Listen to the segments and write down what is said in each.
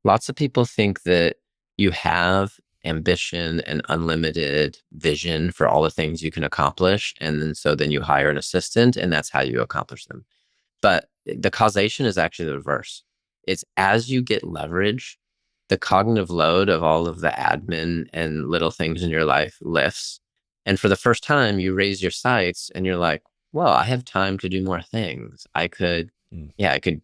Lots of people think that you have ambition and unlimited vision for all the things you can accomplish. And then you hire an assistant and that's how you accomplish them. But the causation is actually the reverse. It's as you get leverage, the cognitive load of all of the admin and little things in your life lifts. And for the first time, you raise your sights and you're like, well, I have time to do more things. I could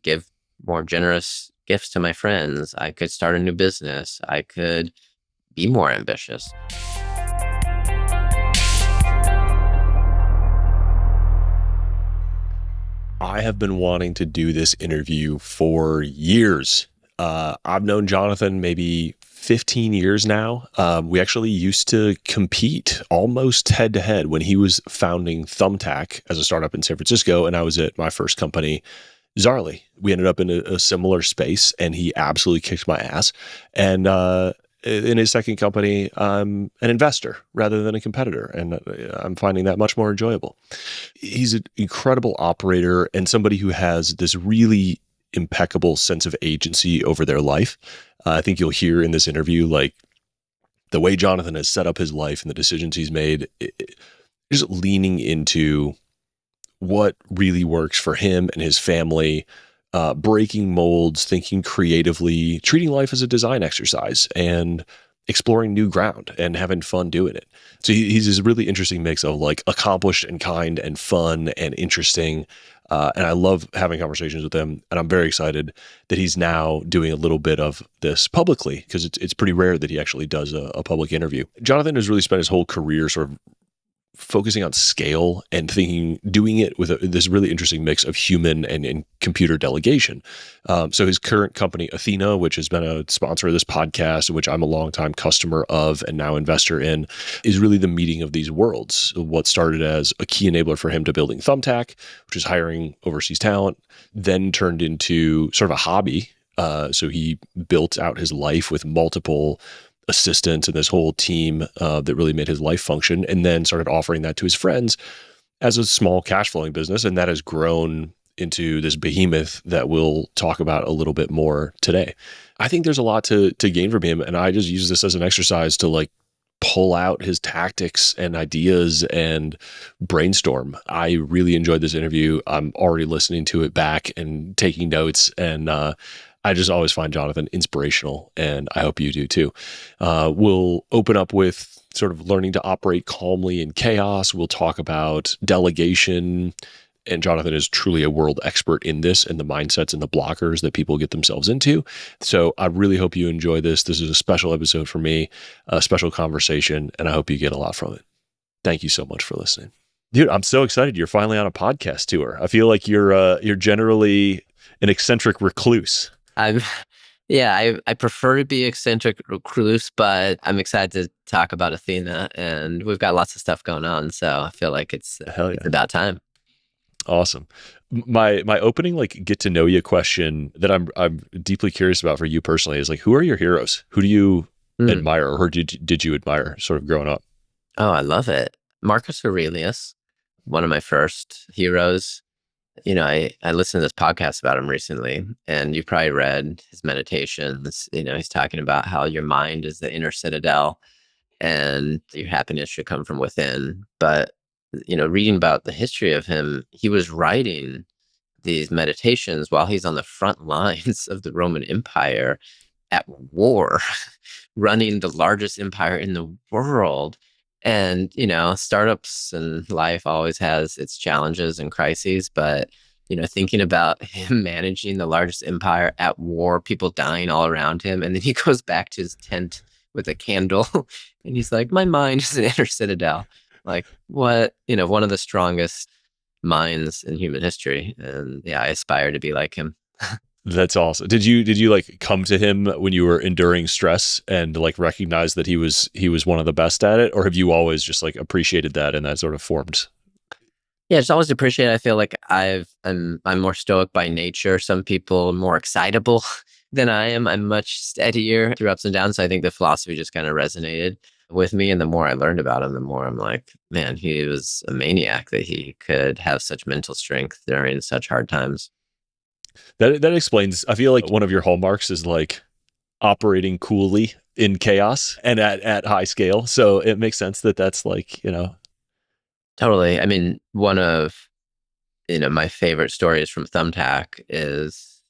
give more generous gifts to my friends. I could start a new business. I could be more ambitious. I have been wanting to do this interview for years. I've known Jonathan maybe 15 years now. We actually used to compete almost head to head when he was founding Thumbtack as a startup in San Francisco, and I was at my first company, Zarly. We ended up in a similar space, and he absolutely kicked my ass. And in his second company, I'm an investor rather than a competitor, and I'm finding that much more enjoyable. He's an incredible operator and somebody who has this really impeccable sense of agency over their life. I think you'll hear in this interview, like the way Jonathan has set up his life and the decisions he's made, just leaning into what really works for him and his family, breaking molds, thinking creatively, treating life as a design exercise, and exploring new ground and having fun doing it. So he's this really interesting mix of like accomplished and kind and fun and interesting. And I love having conversations with him. And I'm very excited that he's now doing a little bit of this publicly, because it's pretty rare that he actually does a public interview. Jonathan has really spent his whole career sort of focusing on scale and doing it with this really interesting mix of human and computer delegation. So his current company, Athena, which has been a sponsor of this podcast, which I'm a longtime customer of and now investor in, is really the meeting of these worlds. What started as a key enabler for him to building Thumbtack, which is hiring overseas talent, then turned into sort of a hobby. So he built out his life with multiple assistants and this whole team that really made his life function, and then started offering that to his friends as a small cash flowing business. And that has grown into this behemoth that we'll talk about a little bit more today. I think there's a lot to gain from him. And I just use this as an exercise to like pull out his tactics and ideas and brainstorm. I really enjoyed this interview. I'm already listening to it back and taking notes, and I just always find Jonathan inspirational, and I hope you do too. We'll open up with sort of learning to operate calmly in chaos. We'll talk about delegation, and Jonathan is truly a world expert in this and the mindsets and the blockers that people get themselves into. So I really hope you enjoy this. This is a special episode for me, a special conversation, and I hope you get a lot from it. Thank you so much for listening. Dude, I'm so excited you're finally on a podcast tour. I feel like you're generally an eccentric recluse. I prefer to be eccentric recluse, but I'm excited to talk about Athena, and we've got lots of stuff going on. So I feel like it's about time. Awesome. My opening like get to know you question that I'm deeply curious about for you personally is like, who are your heroes? Who do you admire, or did you admire sort of growing up? Oh, I love it. Marcus Aurelius, one of my first heroes. You know, I listened to this podcast about him recently, and you probably read his meditations. You know, he's talking about how your mind is the inner citadel and your happiness should come from within. But, you know, reading about the history of him, he was writing these meditations while he's on the front lines of the Roman Empire at war, running the largest empire in the world. And, you know, startups and life always has its challenges and crises, but, you know, thinking about him managing the largest empire at war, people dying all around him. And then he goes back to his tent with a candle and he's like, my mind is an inner citadel. Like, what, you know, one of the strongest minds in human history. And yeah, I aspire to be like him. That's awesome. Did you like come to him when you were enduring stress and like recognize that he was one of the best at it, or have you always just like appreciated that and that sort of formed? Yeah, it's always appreciated. I feel like I'm more stoic by nature. Some people are more excitable than I am. I'm much steadier through ups and downs. So I think the philosophy just kind of resonated with me. And the more I learned about him, the more I'm like, man, he was a maniac that he could have such mental strength during such hard times. That explains. I feel like one of your hallmarks is like operating coolly in chaos and at high scale. So it makes sense that that's like, Totally. I mean, one of my favorite stories from Thumbtack is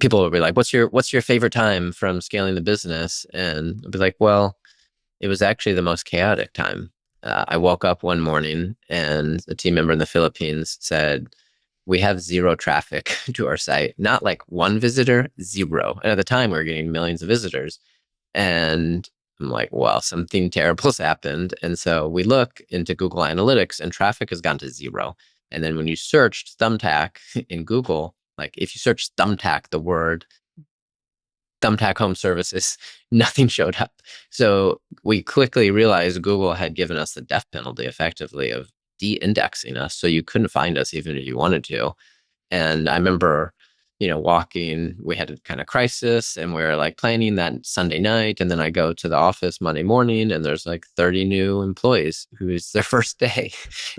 people will be like, "What's your favorite time from scaling the business?" And I'll be like, "Well, it was actually the most chaotic time. I woke up one morning and a team member in the Philippines said, we have zero traffic to our site. Not like one visitor, zero. And at the time, we were getting millions of visitors. And I'm like, well, something terrible has happened. And so we look into Google Analytics and traffic has gone to zero. And then when you searched Thumbtack in Google, like if you search Thumbtack, the word Thumbtack Home Services, nothing showed up. So we quickly realized Google had given us the death penalty effectively of de-indexing us. So you couldn't find us even if you wanted to. And I remember, walking, we had a kind of crisis and we were like planning that Sunday night. And then I go to the office Monday morning and there's like 30 new employees who is their first day.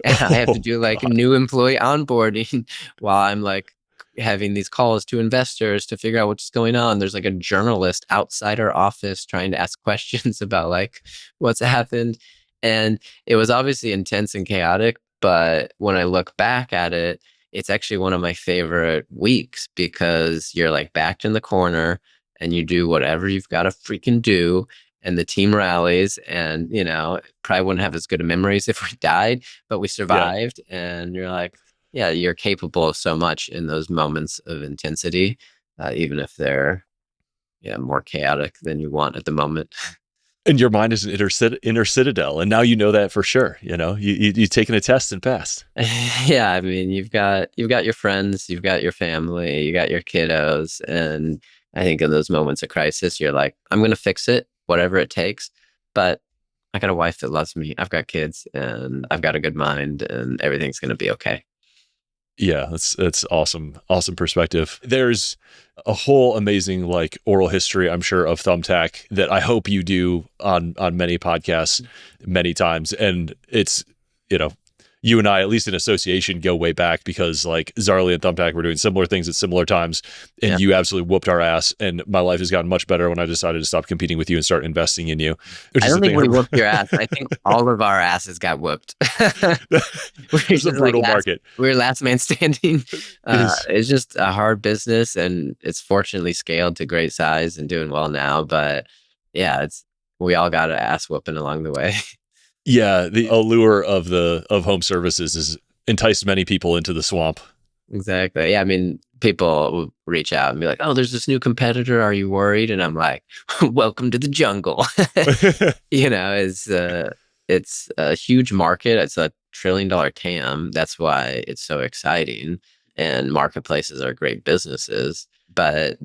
And I have to Oh do like God. new employee onboarding while I'm like having these calls to investors to figure out what's going on. There's like a journalist outside our office trying to ask questions about like what's happened. And it was obviously intense and chaotic. But when I look back at it, it's actually one of my favorite weeks because you're like backed in the corner and you do whatever you've got to freaking do. And the team rallies, and probably wouldn't have as good of memories if we died, but we Yeah. survived. And you're like, yeah, you're capable of so much in those moments of intensity, even if they're more chaotic than you want at the moment. And your mind is an inner citadel. And now you know that for sure. You've taken a test and passed. Yeah, I mean, you've got your friends, you've got your family, you got your kiddos, and I think in those moments of crisis, you're like, I'm gonna fix it, whatever it takes. But I got a wife that loves me, I've got kids, and I've got a good mind, and everything's gonna be okay. Yeah, that's awesome. Awesome perspective. There's a whole amazing like oral history, I'm sure, of Thumbtack that I hope you do on many podcasts many times. And it's, you know, you and I, at least in association, go way back because like Zarly and Thumbtack were doing similar things at similar times, and Yeah. you absolutely whooped our ass. And my life has gotten much better when I decided to stop competing with you and start investing in you, which I is don't the think thing. we whooped your ass. I think all of our asses got whooped. We're It's a just like brutal market. we're last man standing. It is. It's just a hard business, and it's fortunately scaled to great size and doing well now. But yeah, we all got an ass whooping along the way. Yeah, the allure of home services has enticed many people into the swamp. Exactly. Yeah, I mean, people will reach out and be like, "Oh, there's this new competitor. Are you worried?" And I'm like, "Welcome to the jungle." It's a huge market. It's a $1 trillion TAM. That's why it's so exciting. And marketplaces are great businesses, but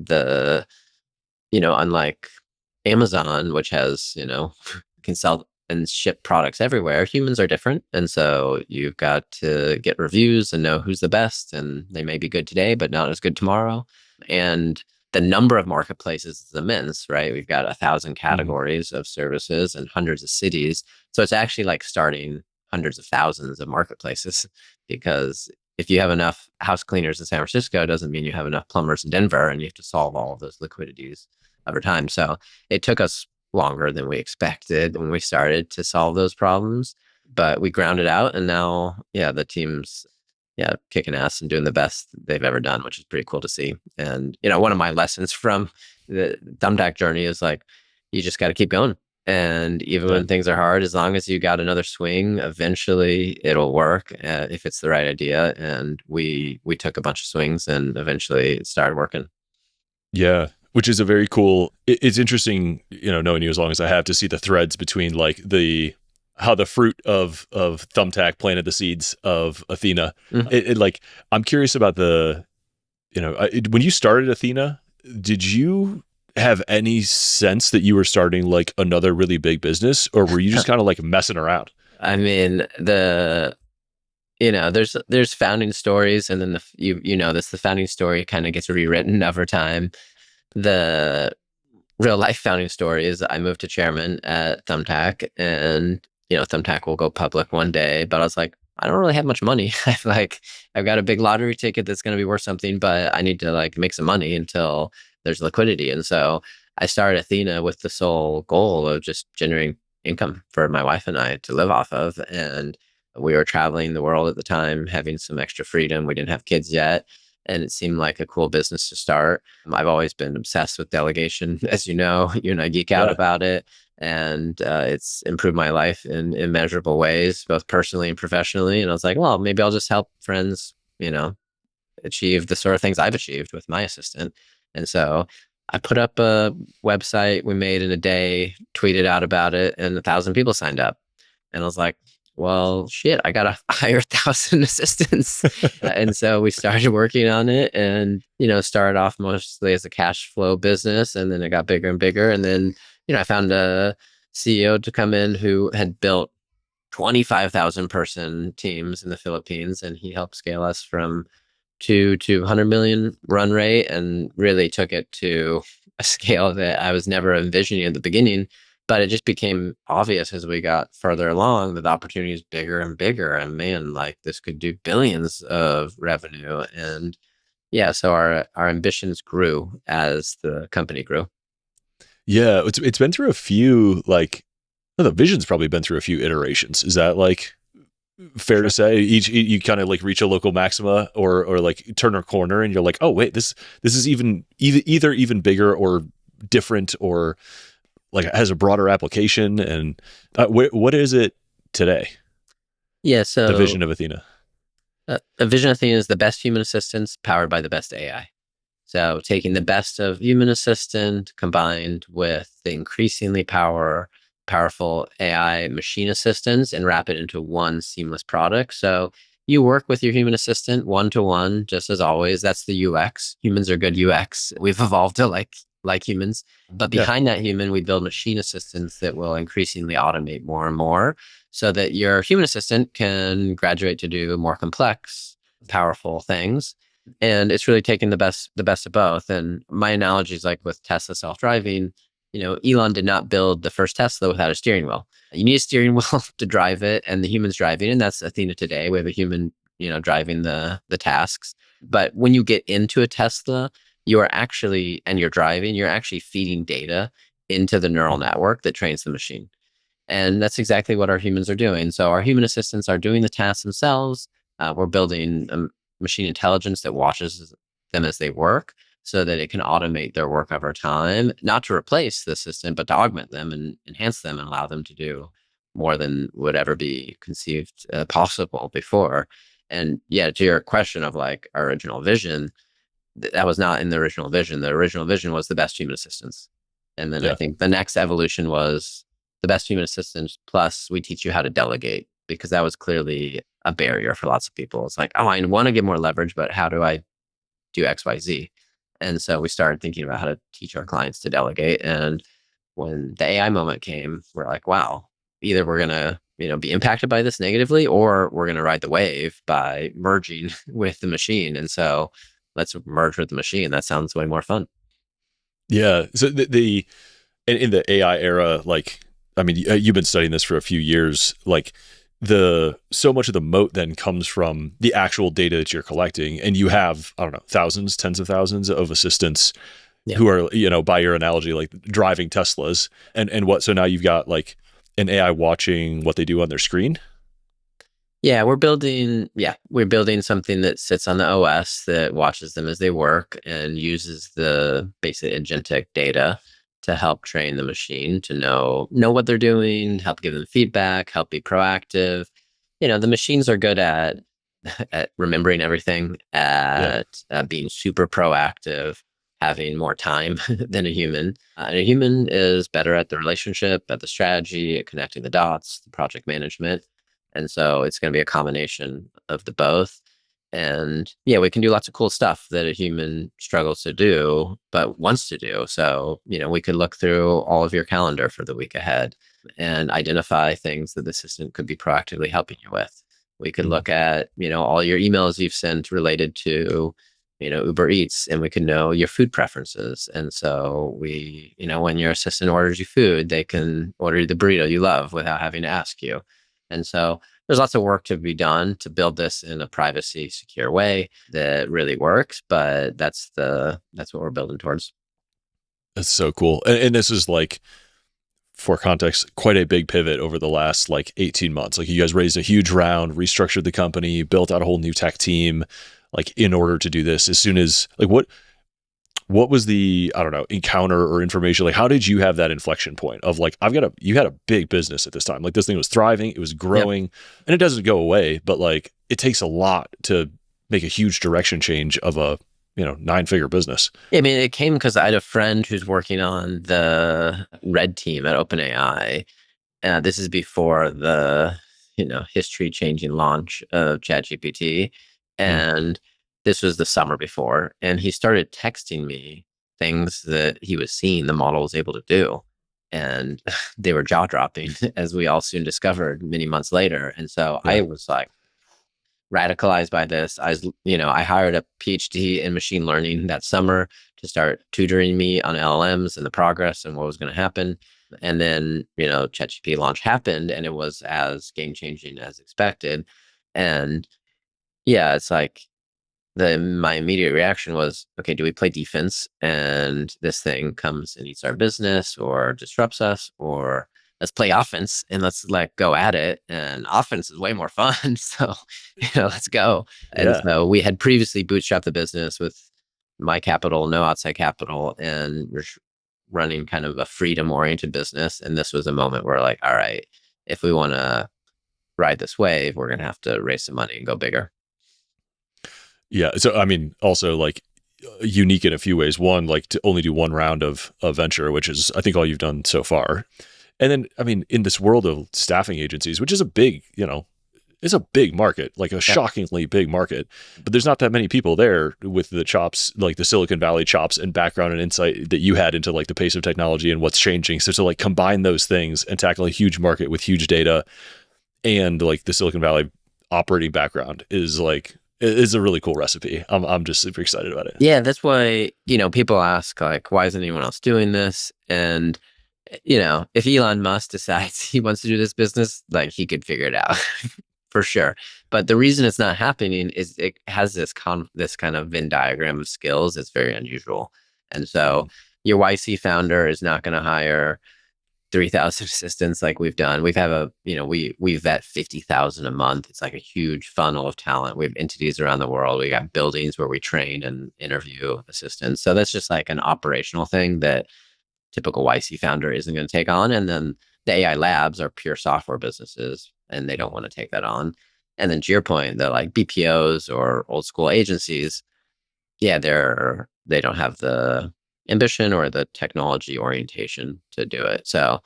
unlike Amazon, which has, can sell and ship products everywhere, humans are different. And so you've got to get reviews and know who's the best. And they may be good today, but not as good tomorrow. And the number of marketplaces is immense, right? We've got 1,000 Mhm. categories of services and hundreds of cities. So it's actually like starting hundreds of thousands of marketplaces because if you have enough house cleaners in San Francisco, it doesn't mean you have enough plumbers in Denver and you have to solve all of those liquidities over time. So it took us longer than we expected when we started to solve those problems, but we ground it out. And now, yeah, the team's kicking ass and doing the best they've ever done, which is pretty cool to see. And one of my lessons from the Thumbtack journey is like, you just got to keep going. And even Yeah. when things are hard, as long as you got another swing, eventually it'll work if it's the right idea. And we took a bunch of swings, and eventually it started working. Yeah, which is a very cool. It's interesting, knowing you as long as I have, to see the threads between like the how the fruit of Thumbtack planted the seeds of Athena. Mhm. Like I'm curious about when you started Athena, did you have any sense that you were starting like another really big business, or were you just kind of like messing around? I mean, there's founding stories, and then the founding story kind of gets rewritten over time. The real life founding story is I moved to chairman at Thumbtack, and Thumbtack will go public one day. But I was like, I don't really have much money. I've got a big lottery ticket that's going to be worth something, but I need to like make some money until there's liquidity. And so I started Athena with the sole goal of just generating income for my wife and I to live off of. And we were traveling the world at the time, having some extra freedom. We didn't have kids yet. And it seemed like a cool business to start. I've always been obsessed with delegation, as you know. You and I geek out Yeah. about it. And it's improved my life in immeasurable ways, both personally and professionally. And I was like, well, maybe I'll just help friends, achieve the sort of things I've achieved with my assistant. And so I put up a website we made in a day, tweeted out about it, and 1,000 people signed up. And I was like, well, shit, I got to hire 1,000 assistants. And so we started working on it and, started off mostly as a cash flow business. And then it got bigger and bigger. And then, I found a CEO to come in who had built 25,000 person teams in the Philippines. And he helped scale us from 200 million run rate and really took it to a scale that I was never envisioning at the beginning. But it just became obvious as we got further along that the opportunity is bigger and bigger. And man, like this could do billions of revenue. And yeah, so our ambitions grew as the company grew. Yeah, it's been through a few like well, the vision's probably been through a few iterations. Is that like fair to Sure. say? Each you kind of like reach a local maxima or like turn a corner and you're like, oh wait, this is either even bigger or different or like has a broader application. And what is it today? Yeah, The so vision of Athena. a vision of thing is the best human assistants powered by the best AI. So taking the best of human assistant combined with the increasingly powerful AI machine assistants and wrap it into one seamless product. So you work with your human assistant one to one, just as always. That's the UX. Humans are good UX. We've evolved to like humans. But Yeah. behind that human, we build machine assistants that will increasingly automate more and more so that your human assistant can graduate to do more complex, powerful things. And it's really taking the best of both. And my analogy is like with Tesla self-driving, Elon did not build the first Tesla without a steering wheel. You need a steering wheel to drive it, and the human's driving, and that's Athena today. We have a human, driving the tasks. But when you get into a Tesla, you are actually, and you're driving, you're actually feeding data into the neural network that trains the machine. And that's exactly what our humans are doing. So our human assistants are doing the tasks themselves. We're building machine intelligence that watches them as they work so that it can automate their work over time, not to replace the assistant, but to augment them and enhance them and allow them to do more than would ever be conceived possible before. And yeah, to your question of like our original vision, that was not in the original vision. The original vision was the best human assistants. And then I Yeah. think the next evolution was the best human assistants, plus we teach you how to delegate, because that was clearly a barrier for lots of people. It's like, oh, I want to get more leverage, but how do I do X, Y, Z? And so we started thinking about how to teach our clients to delegate. And when the AI moment came, we're like, wow, either we're going to, be impacted by this negatively, or we're going to ride the wave by merging with the machine. And so let's merge with the machine. That sounds way more fun. Yeah. So the in the AI era, like, I mean, you've been studying this for a few years. Like, so much of the moat then comes from the actual data that you're collecting, and you have I don't know thousands, tens of thousands of assistants Yeah. who are by your analogy like driving Teslas, and what? So now you've got like an AI watching what they do on their screen. We're building something that sits on the OS that watches them as they work and uses the basic agentic data to help train the machine to know what they're doing, help give them feedback, help be proactive. The machines are good at remembering everything, Yeah. at being super proactive, having more time than a human. And a human is better at the relationship, at the strategy, at connecting the dots, the project management. And so it's going to be a combination of the both. And yeah, we can do lots of cool stuff that a human struggles to do, but wants to do. So, we could look through all of your calendar for the week ahead and identify things that the assistant could be proactively helping you with. We could Mhm. look at, all your emails you've sent related to, Uber Eats, and we could know your food preferences. And so when your assistant orders you food, they can order you the burrito you love without having to ask you. And so there's lots of work to be done to build this in a privacy secure way that really works, but that's what we're building towards. That's so cool. And this is like, for context, quite a big pivot over the last like 18 months. Like you guys raised a huge round, restructured the company, built out a whole new tech team, like in order to do this. As soon as like what was the, I don't know, encounter or information? Like how did you have that inflection point of like, you had a big business at this time. Like this thing was thriving, it was Yep. growing, and it doesn't go away, but like it takes a lot to make a huge direction change of a, 9-figure business. I mean, it came because I had a friend who's working on the red team at OpenAI. This is before the, history changing launch of ChatGPT. Mm. And this was the summer before. And he started texting me things that he was seeing the model was able to do. And they were jaw dropping, as we all soon discovered many months later. And so I Yeah. was like, radicalized by this. I hired a PhD in machine learning that summer to start tutoring me on LLMs and the progress and what was going to happen. And then, ChatGPT launch happened and it was as game changing as expected. And yeah, it's like my immediate reaction was, okay, do we play defense and this thing comes and eats our business or disrupts us, or let's play offense and let's like go at it. And offense is way more fun. So, let's go. And Yeah. so we had previously bootstrapped the business with my capital, no outside capital, and we're running kind of a freedom oriented business. And this was a moment where like, all right, if we want to ride this wave, we're going to have to raise some money and go bigger. Yeah. So, I mean, also like unique in a few ways. One, like to only do one round of venture, which is, I think, all you've done so far. And then, I mean, in this world of staffing agencies, which is a big, it's a big market, like a Yep. shockingly big market, but there's not that many people there with the chops, like the Silicon Valley chops and background and insight that you had into like the pace of technology and what's changing. So to like combine those things and tackle a huge market with huge data and like the Silicon Valley operating background is a really cool recipe. I'm just super excited about it. Yeah, that's why, people ask, like, why isn't anyone else doing this? And, if Elon Musk decides he wants to do this business, like, he could figure it out for sure. But the reason it's not happening is it has this kind of Venn diagram of skills. It's very unusual. And so Mhm. your YC founder is not going to hire 3,000 assistants like we've done. We've have we vet 50,000 a month. It's like a huge funnel of talent. We have entities around the world. We got buildings where we train and interview assistants. So that's just like an operational thing that typical YC founder isn't going to take on. And then the AI labs are pure software businesses and they don't want to take that on. And then to your point, they're like BPOs or old school agencies. Yeah, they don't have the ambition or the technology orientation to do it. So,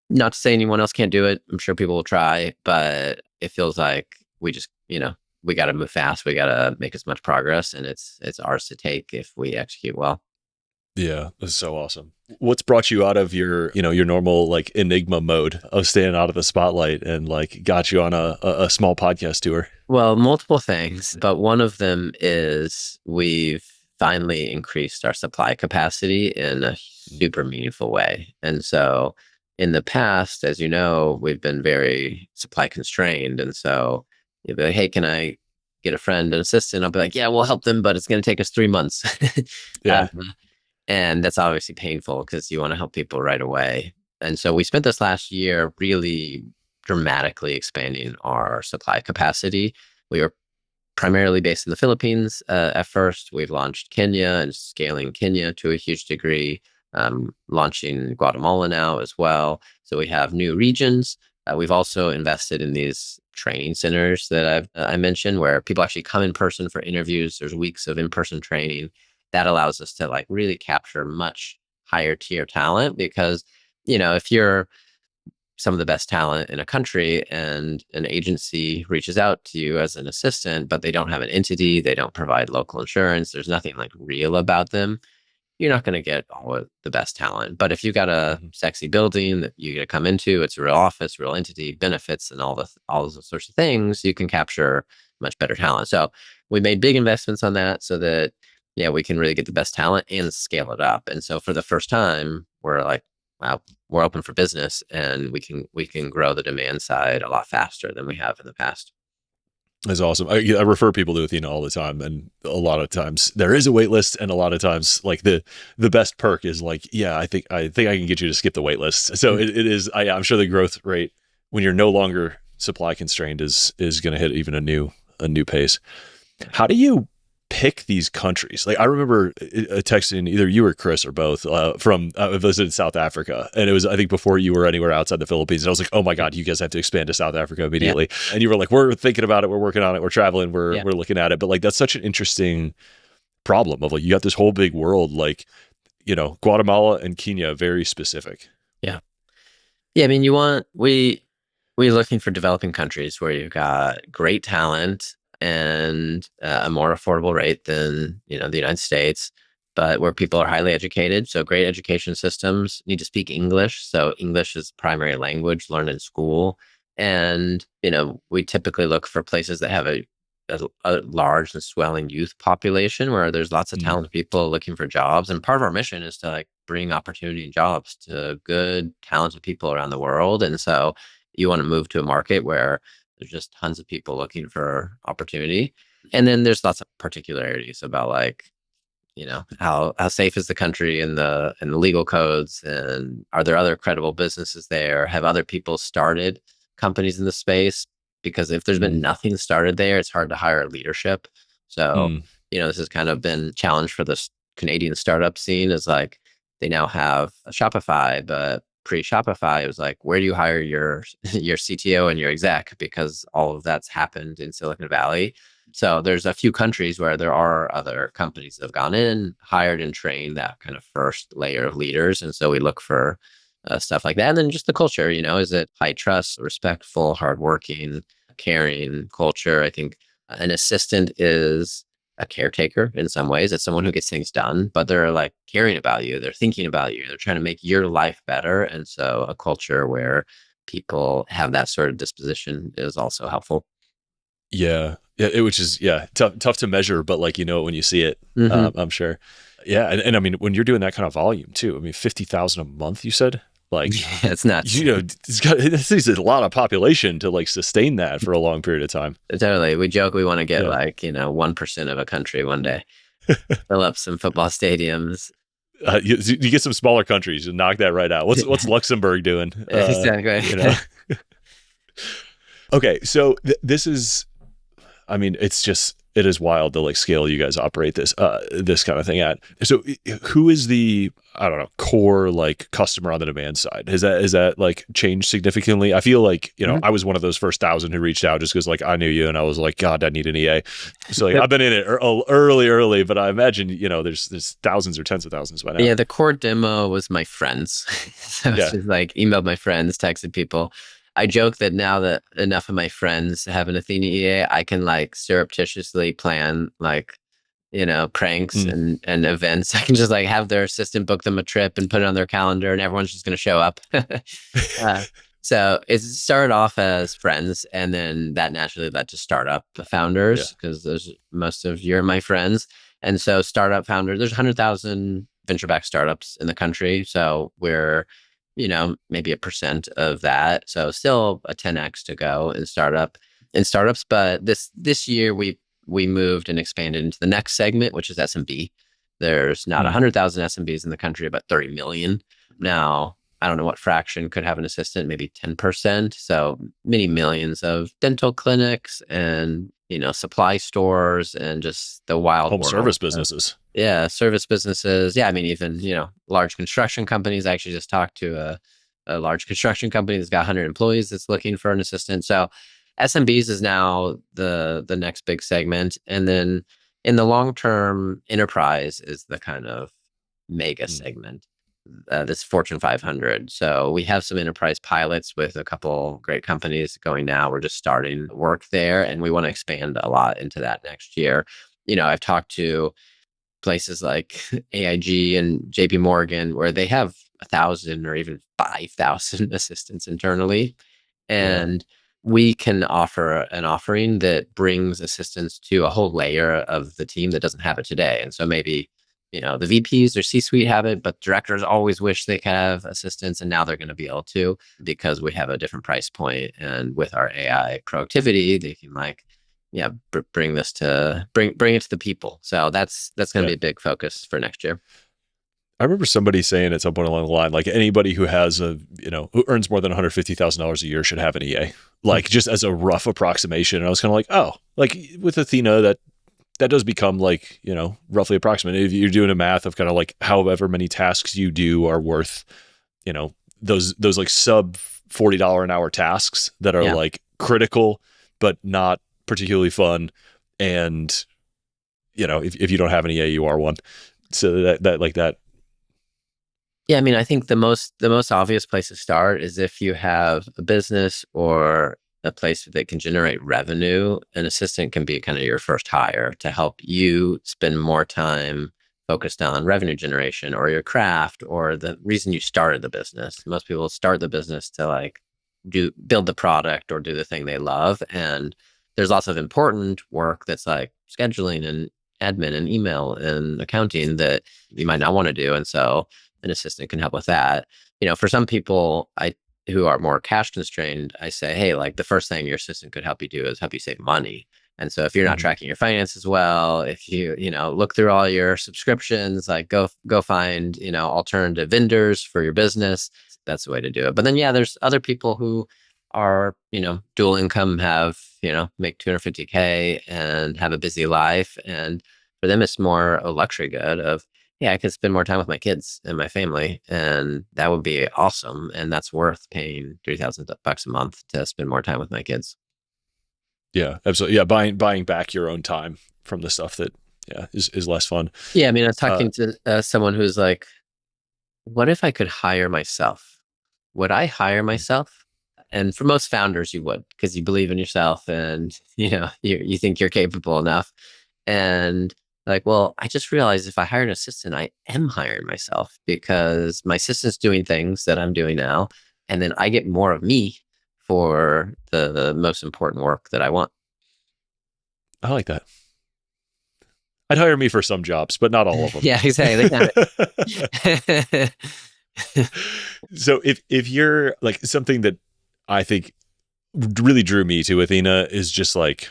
not to say anyone else can't do it. I'm sure people will try, but it feels like we just, we got to move fast. We got to make as much progress, and it's ours to take if we execute well. Yeah, this is so awesome. What's brought you out of your normal like enigma mode of staying out of the spotlight and like got you on a small podcast tour? Well, multiple things, but one of them is we've finally increased our supply capacity in a super meaningful way. And so in the past, as you know, we've been very supply constrained. And so you'll be like, hey, can I get a friend, an assistant? I'll be like, yeah, we'll help them, but it's going to take us 3 months. Yeah. um, and that's obviously painful because you want to help people right away. And so we spent this last year really dramatically expanding our supply capacity. We were primarily based in the Philippines at first. We've launched Kenya and scaling Kenya to a huge degree, launching Guatemala now as well. So we have new regions. We've also invested in these training centers that I mentioned, where people actually come in person for interviews. There's weeks of in-person training that allows us to like really capture much higher tier talent because if you're some of the best talent in a country and an agency reaches out to you as an assistant, but they don't have an entity, they don't provide local insurance, there's nothing like real about them, you're not going to get all of the best talent. But if you got a Mhm. sexy building that you get to come into, it's a real office, real entity, benefits, and all those sorts of things, you can capture much better talent. So we made big investments on that so that we can really get the best talent and scale it up. And so for the first time, we're like, wow, we're open for business, and we can grow the demand side a lot faster than we have in the past. That's awesome. I refer people to Athena all the time, and a lot of times there is a wait list, and a lot of times like the best perk is like, yeah, I think I can get you to skip the wait list. So it is. I'm sure the growth rate when you're no longer supply constrained is going to hit even a new pace. How do you pick these countries? Like I remember texting either you or Chris or both from I visited South Africa, and it was I think before you were anywhere outside the Philippines. And I was like, oh my god, you guys have to expand to South Africa Yeah. immediately. And you were like, we're thinking about it, we're working on it, we're traveling, we're Yeah. we're looking at it. But like that's such an interesting problem of like you got this whole big world like Guatemala and Kenya, very specific. Yeah. Yeah. I mean, we're looking for developing countries where you've got great talent and a more affordable rate than, the United States, but where people are highly educated. So great education systems need to speak English. So English is primary language learned in school. And, we typically look for places that have a large and swelling youth population where there's lots of Mm, talented people looking for jobs. And part of our mission is to like bring opportunity and jobs to good, talented people around the world. And so you want to move to a market where there's just tons of people looking for opportunity. And then there's lots of particularities about like, how safe is the country and the legal codes, and are there other credible businesses there? Have other people started companies in the space? Because if there's been mm, nothing started there, it's hard to hire leadership. So, mm, this has kind of been challenge for this Canadian startup scene is like they now have a Shopify, but pre-Shopify, it was like, where do you hire your your CTO and your exec? Because all of that's happened in Silicon Valley. So there's a few countries where there are other companies that have gone in, hired and trained that kind of first layer of leaders. And so we look for stuff like that. And then just the culture, is it high trust, respectful, hardworking, caring culture? I think an assistant is a caretaker in some ways. It's someone who gets things done, but they're like caring about you. They're thinking about you. They're trying to make your life better. And so a culture where people have that sort of disposition is also helpful. yeah, yeah, which is tough to measure, but like when you see it, Hmm. I'm sure. Yeah, and I mean when you're doing that kind of volume too, I mean 50,000 a month, you said, like Yeah, it's nuts. this is a lot of population to like sustain that for a long period of time. Totally. We joke we want to get Yeah, like, 1% of a country one day, fill up some football stadiums. you get some smaller countries and knock that right out. What's Luxembourg doing? Exactly. You know. Okay, so this is I mean, it is wild to like scale you guys operate this kind of thing at. So who is the, I don't know, core like customer on the demand side? Is that like changed significantly? I feel like, Mhm. I was one of those first 1,000 who reached out just because like I knew you and I was like, God, I need an EA. So like The, I've been in it early, but I imagine, there's thousands or tens of thousands by now. yeah, the core demo was my friends. So it's Yeah. just like emailed my friends, texted people. I joke that now that enough of my friends have an Athena EA, I can like surreptitiously plan like, pranks Mm. and events. I can just like have their assistant book them a trip and put it on their calendar and everyone's just going to show up. uh, so it started off as friends, and then that naturally led to startup Yeah. founders because there's most of you're my friends. And so startup founders, there's 100,000 venture-backed startups in the country. So we're, maybe 1% of that. So still a 10x to go in startups. But this year we moved and expanded into the next segment, which is SMB. There's not Mm. 100,000 SMBs in the country, but 30 million. Now, I don't know what fraction could have an assistant, maybe 10%. So many millions of dental clinics and, supply stores and just the wild Home world. service businesses. Yeah, service businesses. Yeah, I mean, even, large construction companies. I actually just talked to a large construction company that's got 100 employees that's looking for an assistant. So SMBs is now the next big segment. And then in the long term, enterprise is the kind of mega Mm. segment. This Fortune 500. So we have some enterprise pilots with a couple great companies going now. We're just starting work there, and we want to expand a lot into that next year. I've talked to places like AIG and JP Morgan where they have 1,000 or even 5,000 assistants internally. Yeah. And we can offer an offering that brings assistance to a whole layer of the team that doesn't have it today. And so maybe, the VPs or C-suite have it, but directors always wish they could have assistants, and now they're going to be able to because we have a different price point. And with our AI productivity, they can like bring this to bring it to the people. So that's going to Yeah. be a big focus for next year. I remember somebody saying at some point along the line, like anybody who has who earns more than $150,000 a year should have an EA, like just as a rough approximation. And I was kind of like, oh, like with Athena, that does become like, roughly approximate. If you're doing a math of kind of like however many tasks you do are worth, those like sub $40 an hour tasks that are Yeah. like critical, but not particularly fun. And, if you don't have an EA, you are one. So that like that. Yeah, I mean, I think the most obvious place to start is if you have a business or a place that can generate revenue, an assistant can be kind of your first hire to help you spend more time focused on revenue generation or your craft or the reason you started the business. Most people start the business to like build the product or do the thing they love. And there's lots of important work that's like scheduling and admin and email and accounting that you might not want to do. And so an assistant can help with that. For some people who are more cash constrained, I say, hey, like the first thing your assistant could help you do is help you save money. And so if you're not Mhm. tracking your finances well, if you, look through all your subscriptions, like go find, alternative vendors for your business. That's the way to do it. But then, yeah, there's other people who are, dual income, have, make 250K and have a busy life. And for them, it's more a luxury good of, yeah, I could spend more time with my kids and my family, and that would be awesome. And that's worth paying $3,000 a month to spend more time with my kids. Yeah, absolutely. Yeah. Buying back your own time from the stuff that, is less fun. Yeah, I mean, I was Uh, talking to someone who's like, what if I could hire myself? Would I hire myself? And for most founders, you would, because you believe in yourself and you think you're capable enough. And like, well, I just realized if I hire an assistant, I am hiring myself because my assistant's doing things that I'm doing now, and then I get more of me for the most important work that I want. I like that. I'd hire me for some jobs, but not all of them. Yeah, exactly. So if you're like something that I think really drew me to Athena is just like,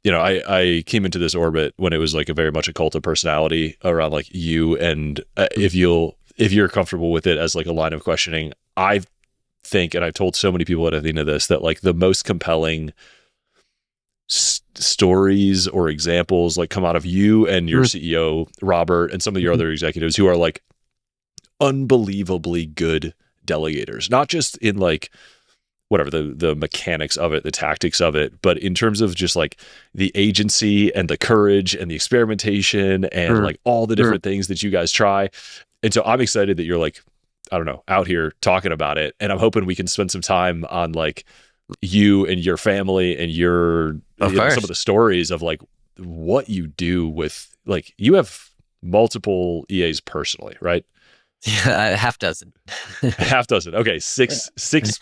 I came into this orbit when it was like a very much a cult of personality around like you. And if you're comfortable with it as like a line of questioning, I think, and I've told so many people at Athena this, that like the most compelling stories or examples like come out of you and your CEO, Robert, and some of your other executives who are like unbelievably good delegators, not just in like whatever the mechanics of it, the tactics of it, but in terms of just like the agency and the courage and the experimentation and like all the different things that you guys try. And so I'm excited that you're like, I don't know, out here talking about it. And I'm hoping we can spend some time on like you and your family and your, some of the stories of like what you do with, like, you have multiple EAs personally, right? Yeah, a half dozen. Half dozen. Okay, six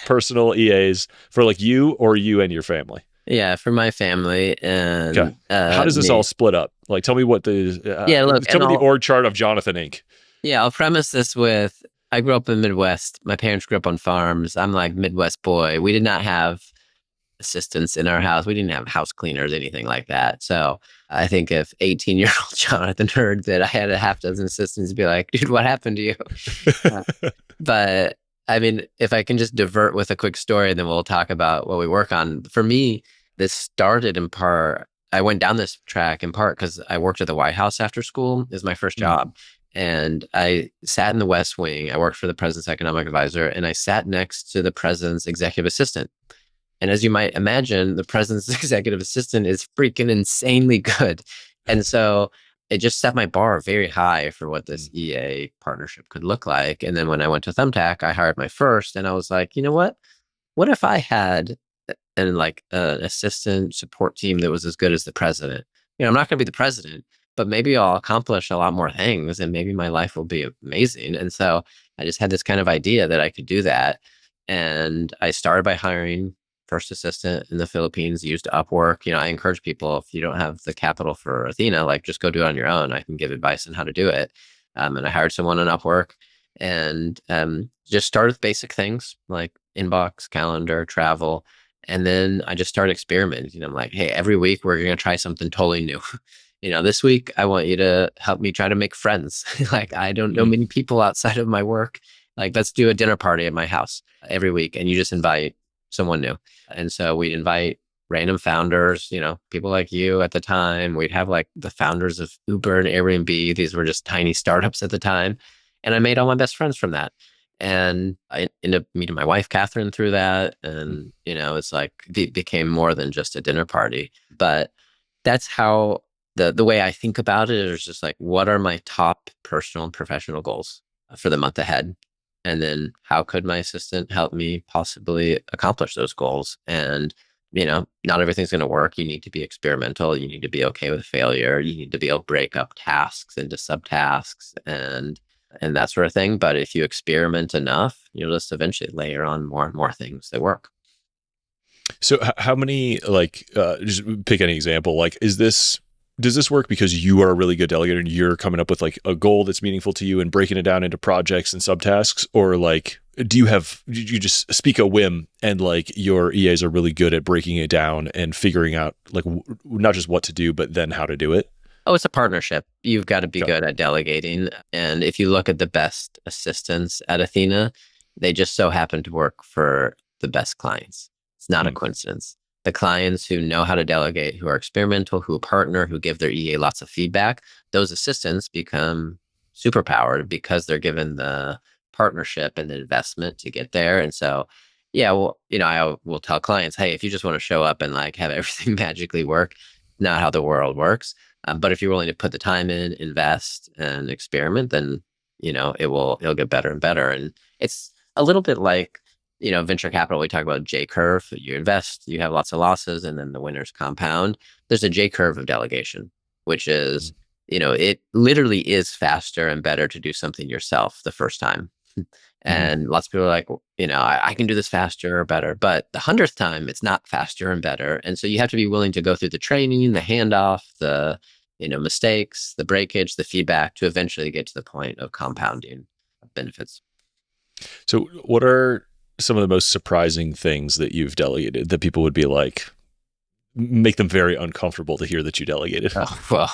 personal EAs for like you or you and your family. Yeah, for my family Okay. and How does this all me. split up? Like, tell me what Yeah, look, tell and me the org chart of Jonathan Inc. I'll premise this with I grew up in the Midwest. My parents grew up on farms. I'm like Midwest boy. We did not have assistants in our house. We didn't have house cleaners, anything like that. So I think if 18-year-old Jonathan heard that I had a half dozen assistants, he'd be like, dude, what happened to you? Uh, but I mean, if I can just divert with a quick story, then we'll talk about what we work on. For me, this started in part, I went down this track in part because I worked at the White House after school. It was my first Mm. job. And I sat in the West Wing. I worked for the president's economic advisor, and I sat next to the president's executive assistant. And as you might imagine, the president's executive assistant is freaking insanely good. And so it just set my bar very high for what this EA partnership could look like. And then when I went to Thumbtack, I hired my first, and I was like, you know what? What if I had an assistant support team that was as good as the president? I'm not going to be the president, but maybe I'll accomplish a lot more things, and maybe my life will be amazing. And so I just had this kind of idea that I could do that. And I started by hiring first assistant in the Philippines, used Upwork. I encourage people, if you don't have the capital for Athena, like just go do it on your own. I can give advice on how to do it. And I hired someone on Upwork and just started with basic things like inbox, calendar, travel. And then I just started experimenting. I'm like, hey, every week we're going to try something totally new. This week I want you to help me try to make friends. Like, I don't know Mhm. many people outside of my work. Like, let's do a dinner party at my house every week. And you just invite someone new. And so we'd invite random founders, people like you at the time. We'd have like the founders of Uber and Airbnb. These were just tiny startups at the time. And I made all my best friends from that. And I ended up meeting my wife, Catherine, through that. And, it's like it became more than just a dinner party. But that's how the way I think about it is just like, what are my top personal and professional goals for the month ahead? And then how could my assistant help me possibly accomplish those goals? And, not everything's going to work. You need to be experimental. You need to be okay with failure. You need to be able to break up tasks into subtasks and that sort of thing. But if you experiment enough, you'll just eventually layer on more and more things that work. So how many, like, just pick any example, like, does this work because you are a really good delegator and you're coming up with like a goal that's meaningful to you and breaking it down into projects and subtasks? Or like, do you just speak a whim and like your EAs are really good at breaking it down and figuring out like not just what to do, but then how to do it? Oh, it's a partnership. You've got to be Okay. good at delegating. And if you look at the best assistants at Athena, they just so happen to work for the best clients. It's not a Mm. coincidence. The clients who know how to delegate, who are experimental, who partner, who give their EA lots of feedback, those assistants become superpowered because they're given the partnership and the investment to get there. And so, yeah, well, I will tell clients, hey, if you just want to show up and like have everything magically work, not how the world works. But if you're willing to put the time in, invest, and experiment, then it'll get better and better. And it's a little bit like venture capital. We talk about J curve. You invest, you have lots of losses, and then the winners compound. There's a J curve of delegation, which is it literally is faster and better to do something yourself the first time. Mm-hmm. And lots of people are like, I can do this faster or better. But the 100th time, it's not faster and better. And so you have to be willing to go through the training, the handoff, the mistakes, the breakage, the feedback to eventually get to the point of compounding benefits. So what are some of the most surprising things that you've delegated that people would be like, make them very uncomfortable to hear that you delegated? Oh, well,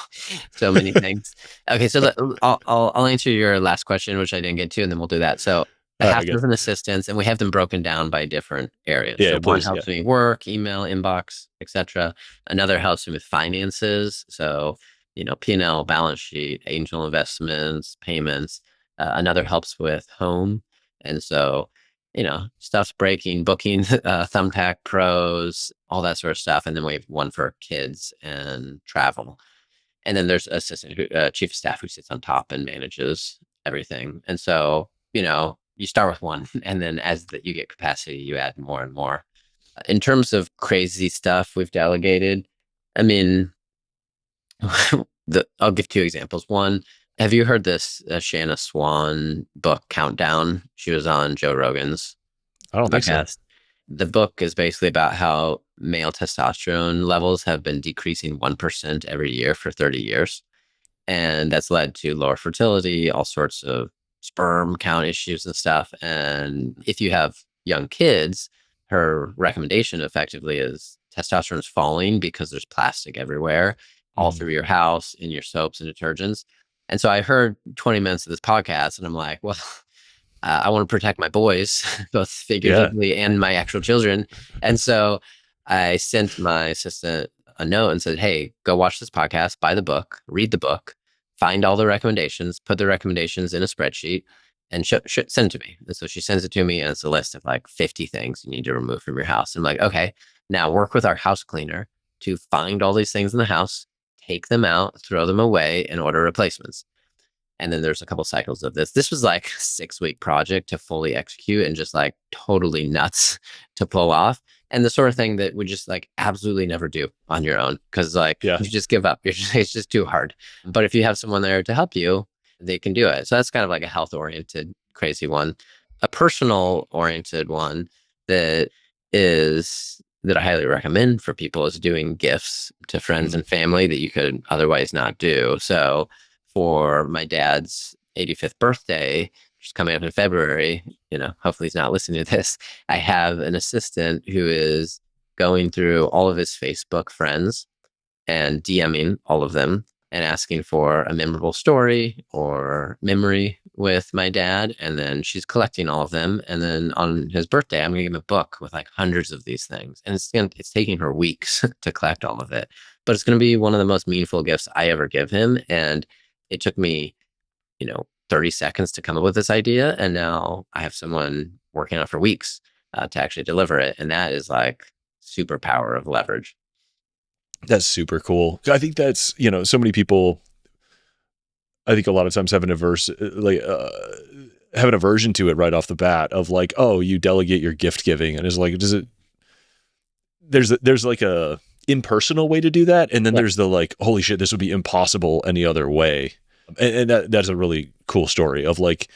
so many things. Okay, so I'll answer your last question, which I didn't get to, and then we'll do that. So I All have right, good. different assistants, and we have them broken down by different areas. Yeah, So one please. Yeah. helps me work, email, inbox, etc. Another helps me with finances. So P&L, balance sheet, angel investments, payments. Another helps with home, and so stuff's breaking, booking, Thumbtack pros, all that sort of stuff. And then we have one for kids and travel. And then there's assistant, chief of staff who sits on top and manages everything. And so, you start with one, and then as you get capacity, you add more and more. In terms of crazy stuff we've delegated, I mean, I'll give two examples. One, have you heard this Shanna Swan book, Countdown? She was on Joe Rogan's I don't think so. podcast. The book is basically about how male testosterone levels have been decreasing 1% every year for 30 years. And that's led to lower fertility, all sorts of sperm count issues and stuff. And if you have young kids, her recommendation effectively is testosterone is falling because there's plastic everywhere, all Mm-hmm. through your house, in your soaps and detergents. And so I heard 20 minutes of this podcast and I'm like, well, I want to protect my boys, both Yeah. figuratively and my actual children. And so I sent my assistant a note and said, hey, go watch this podcast, buy the book, read the book, find all the recommendations, put the recommendations in a spreadsheet, and send it to me. And so she sends it to me, and it's a list of like 50 things you need to remove from your house. I'm like, okay, now work with our house cleaner to find all these things in the house, take them out, throw them away, and order replacements. And then there's a couple cycles of this. This was like a 6-week project to fully execute and just like totally nuts to pull off. And the sort of thing that would just like absolutely never do on your own because like Yeah. you just give up. It's just too hard. But if you have someone there to help you, they can do it. So that's kind of like a health oriented, crazy one. A personal oriented one that that I highly recommend for people is doing gifts to friends Mm-hmm. and family that you could otherwise not do. So for my dad's 85th birthday, which is coming up in February, hopefully he's not listening to this. I have an assistant who is going through all of his Facebook friends and DMing all of them and asking for a memorable story or memory with my dad. And then she's collecting all of them. And then on his birthday, I'm going to give him a book with like hundreds of these things. And it's taking her weeks to collect all of it. But it's going to be one of the most meaningful gifts I ever give him. And it took me, 30 seconds to come up with this idea. And now I have someone working on it for weeks to actually deliver it. And that is like superpower of leverage. That's super cool. I think that's, so many people, I think a lot of times have an aversion to it right off the bat of like, oh, you delegate your gift giving. And it's like, there's like a impersonal way to do that. And then there's the like, holy shit, this would be impossible any other way. And that's a really cool story of like,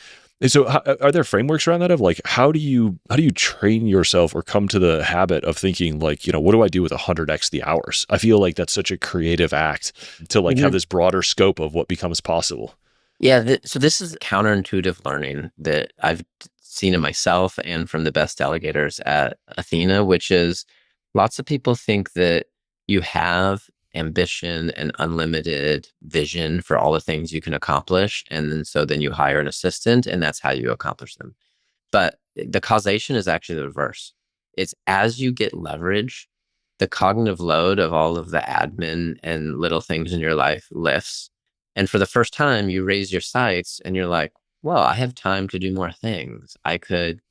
so are there frameworks around that of like, how do you train yourself or come to the habit of thinking like, what do I do with 100x the hours? I feel like that's such a creative act to like have this broader scope of what becomes possible. Yeah. So this is counterintuitive learning that I've seen in myself and from the best delegators at Athena, which is lots of people think that you have ambition and unlimited vision for all the things you can accomplish. And then you hire an assistant and that's how you accomplish them. But the causation is actually the reverse. It's as you get leverage, the cognitive load of all of the admin and little things in your life lifts. And for the first time, you raise your sights and you're like, well, I have time to do more things. I could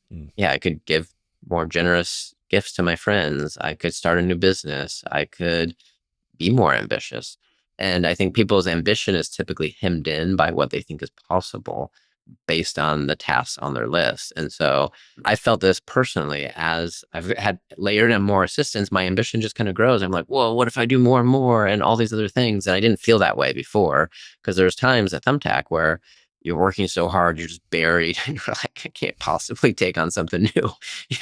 give more generous gifts to my friends. I could start a new business. I could be more ambitious. And I think people's ambition is typically hemmed in by what they think is possible based on the tasks on their list. And so I felt this personally as I've had layered in more assistants, my ambition just kind of grows. I'm like, well, what if I do more and more and all these other things? And I didn't feel that way before because there's times at Thumbtack where you're working so hard, you're just buried and you're like, I can't possibly take on something new.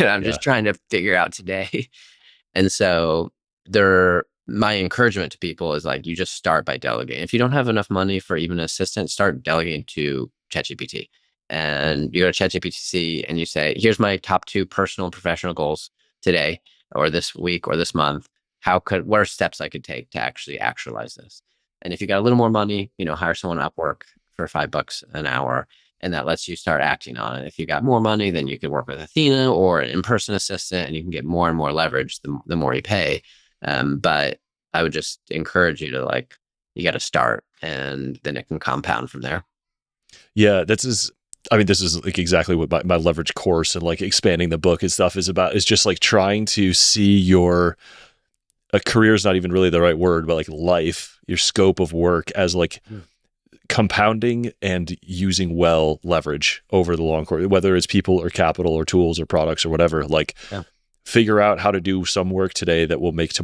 I'm just trying to figure out today. And so my encouragement to people is like, you just start by delegating. If you don't have enough money for even an assistant, start delegating to ChatGPT. And you go to ChatGPT and you say, here's my top 2 personal and professional goals today or this week or this month. What are steps I could take to actually actualize this? And if you got a little more money, hire someone at Upwork for $5 an hour. And that lets you start acting on it. If you got more money, then you could work with Athena or an in-person assistant and you can get more and more leverage the more you pay. But I would just encourage you to you got to start and then it can compound from there. Yeah, this is like exactly what my leverage course and like expanding the book and stuff is about, is just like trying to see a career is not even really the right word, but like life, your scope of work as like compounding and using well leverage over the long course, whether it's people or capital or tools or products or whatever, figure out how to do some work today that will make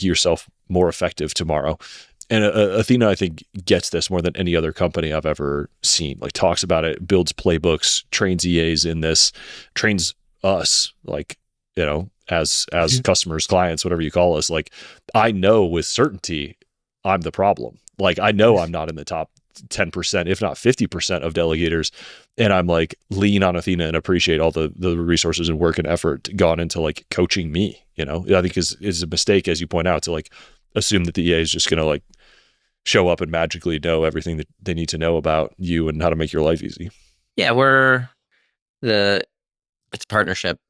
yourself more effective tomorrow. And Athena, I think, gets this more than any other company I've ever seen. Like talks about it, builds playbooks, trains EAs in this, trains us, as customers, clients, whatever you call us. Like I know with certainty I'm the problem. Like I know I'm not in the top 10%, if not 50% of delegators. And I'm like lean on Athena and appreciate all the resources and work and effort gone into like coaching me, I think is a mistake, as you point out, to like assume that the EA is just going to like show up and magically know everything that they need to know about you and how to make your life easy. Yeah, it's partnership.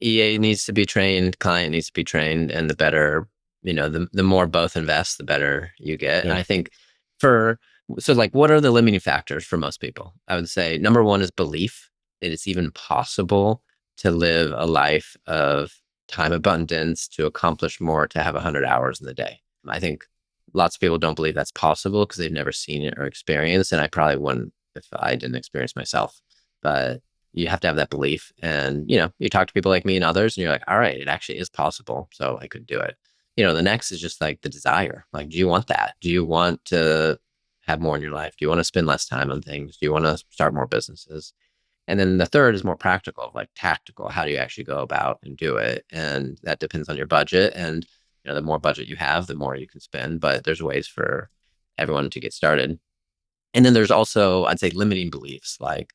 EA needs to be trained, client needs to be trained, and the better, the more both invest, the better you get. Yeah. And I think what are the limiting factors for most people? I would say number 1 is belief that it's even possible to live a life of time abundance, to accomplish more, to have 100 hours in the day. I think lots of people don't believe that's possible because they've never seen it or experienced. And I probably wouldn't if I didn't experience myself. But you have to have that belief. And, you talk to people like me and others and you're like, all right, it actually is possible. So I could do it. The next is just like the desire. Like, do you want that? Do you want to have more in your life? Do you want to spend less time on things? Do you want to start more businesses? And then the third is more practical, like tactical. How do you actually go about and do it? And that depends on your budget. And the more budget you have, the more you can spend. But there's ways for everyone to get started. And then there's also, I'd say, limiting beliefs. Like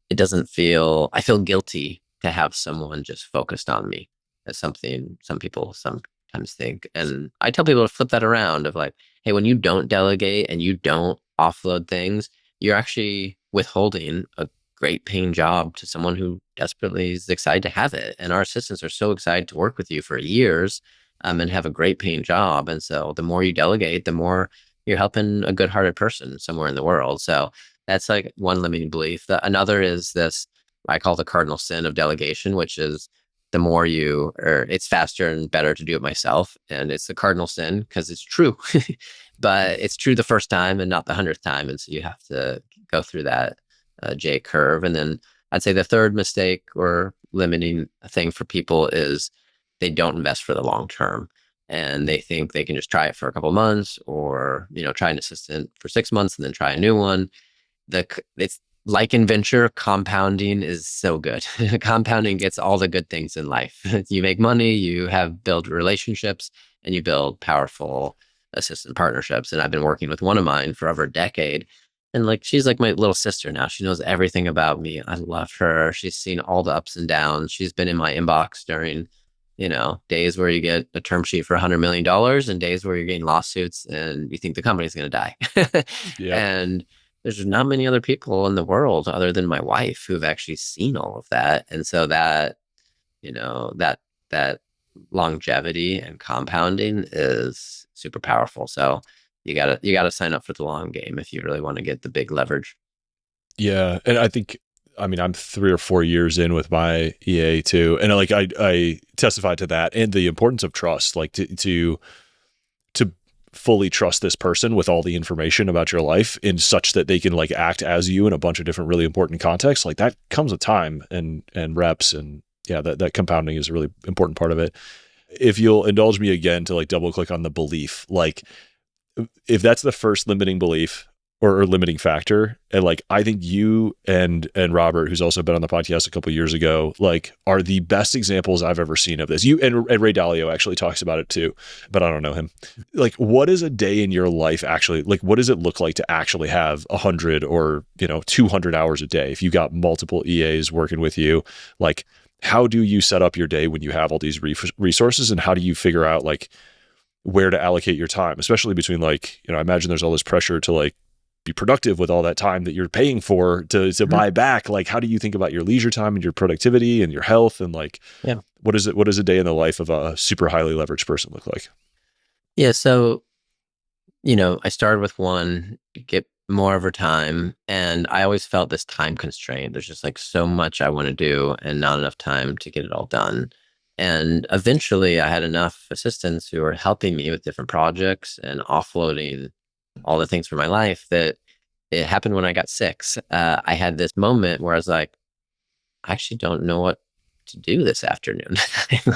I feel guilty to have someone just focused on me. as something some people sometimes think. And I tell people to flip that around of like, hey, when you don't delegate and you don't offload things, you're actually withholding a great paying job to someone who desperately is excited to have it. And our assistants are so excited to work with you for years, and have a great paying job. And so the more you delegate, the more you're helping a good-hearted person somewhere in the world. So that's like one limiting belief. Another is this, I call the cardinal sin of delegation, which is the more you, or it's faster and better to do it myself. And it's the cardinal sin because it's true, but it's true the first time and not the 100th time. And so you have to go through that J curve. And then I'd say the third mistake or limiting thing for people is they don't invest for the long term. And they think they can just try it for a couple months, or try an assistant for 6 months and then try a new one. It's like in venture, compounding is so good. Compounding gets all the good things in life. You make money, you have build relationships, and you build powerful assistant partnerships. And I've been working with one of mine for over a decade. And like, she's like my little sister now. She knows everything about me. I love her. She's seen all the ups and downs. She's been in my inbox during, days where you get a term sheet for $100 million and days where you're getting lawsuits and you think the company's going to die. Yeah. And there's not many other people in the world other than my wife who've actually seen all of that. And so that, that longevity and compounding is super powerful. So you gotta sign up for the long game if you really want to get the big leverage. Yeah. And I'm 3 or 4 years in with my EA too. And like, I testify to that and the importance of trust, like to fully trust this person with all the information about your life in such that they can like act as you in a bunch of different really important contexts. Like that comes with time and reps. And yeah, that compounding is a really important part of it. If you'll indulge me again to like double click on the belief, like if that's the first limiting belief or limiting factor, and like I think you and Robert, who's also been on the podcast a couple of years ago, like are the best examples I've ever seen of this. You and Ray Dalio actually talks about it too, but I don't know him. Like, what is a day in your life actually like? What does it look like to actually have 100 or 200 hours a day if you got multiple EAs working with you? Like, how do you set up your day when you have all these resources, and how do you figure out like where to allocate your time, especially between like I imagine there's all this pressure to like be productive with all that time that you're paying for to buy back. Like, how do you think about your leisure time and your productivity and your health? And like, what does a day in the life of a super highly leveraged person look like? Yeah. So, I started with one, get more over time. And I always felt this time constraint. There's just like so much I want to do and not enough time to get it all done. And eventually I had enough assistants who were helping me with different projects and offloading all the things for my life that it happened when I got sick. I had this moment where I was like, I actually don't know what to do this afternoon.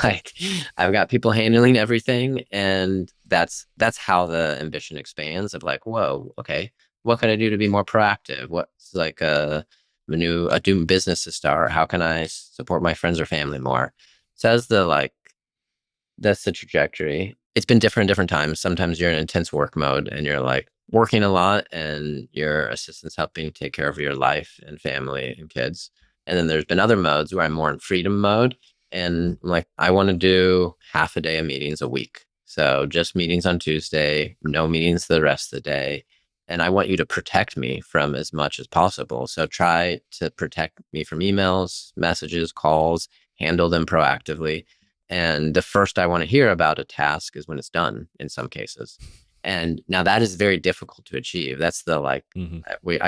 Like, I've got people handling everything, and that's how the ambition expands of like, whoa, okay, what can I do to be more proactive? What's like a doing business to start? How can I support my friends or family more? So that's the trajectory. It's been different times. Sometimes you're in intense work mode and you're like working a lot and your assistant's helping take care of your life and family and kids. And then there's been other modes where I'm more in freedom mode and I'm like, I want to do half a day of meetings a week. So just meetings on Tuesday, no meetings the rest of the day. And I want you to protect me from as much as possible. So try to protect me from emails, messages, calls, handle them proactively. And the first I want to hear about a task is when it's done in some cases. And now that is very difficult to achieve. That's the I